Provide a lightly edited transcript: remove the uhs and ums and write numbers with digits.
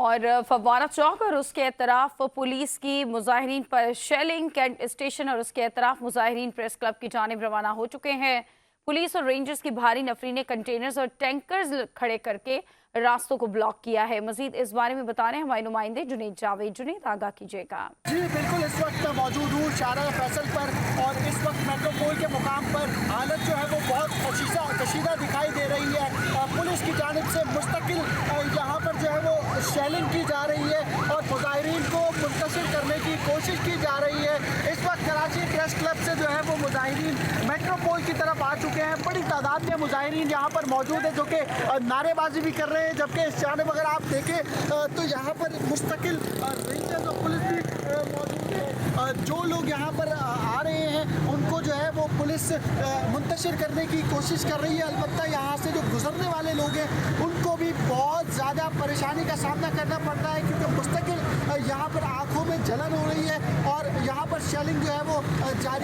और फव्वारा चौक और उसके अतराफ पुलिस की मुजाहिरीन पर शेलिंग। कैंट स्टेशन और उसके अतराफ मुजाहिरीन प्रेस क्लब की जानिब रवाना हो चुके हैं। पुलिस और रेंजर्स की भारी नफरी ने कंटेनर्स और टैंकर्स खड़े करके रास्तों को ब्लॉक किया है। मजीद इस बारे में बता रहे हैं हमारे नुमाइंदे जुनेद जावेद। जुनेद, आगाह कीजिएगा। जी बिल्कुल, इस वक्त मैं मौजूद हूँ शाहराह फैसल पर और इस वक्त मेट्रोपोल के मुकाम पर हालत जो है वो बहुत कशीदा दिखाई दे रही है। पुलिस की जानिब से मुस्तकिल यहाँ पर जो है वो शेलिंग की जा रही है और मुजाहिरीन को मुंतशिर करने की कोशिश की जा रही है। इस वक्त कराची प्रेस क्लब से जो है वो मुजाहिरीन मेट्रोपोल की तरफ आ चुके हैं। बड़ी तादाद में मुजाहिरीन यहाँ पर मौजूद है जो कि नारेबाजी भी कर रहे हैं, जबकि इस जानिब अगर आप देखें तो यहाँ पर मुस्तकिल रेंजर्स और पुलिस भी मौजूद है। जो लोग यहाँ पर आ रहे हैं उनको जो है वो पुलिस मुंतशिर करने की कोशिश कर रही है। अलबत्ता यहाँ से जो गुजरने वाले लोग हैं उनको भी बहुत ज़्यादा परेशानी का सामना करना पड़ रहा है, क्योंकि मुस्तकिल यहाँ पर आँखों में जलन हो रही है और यहाँ पर शेलिंग जो है वो जारी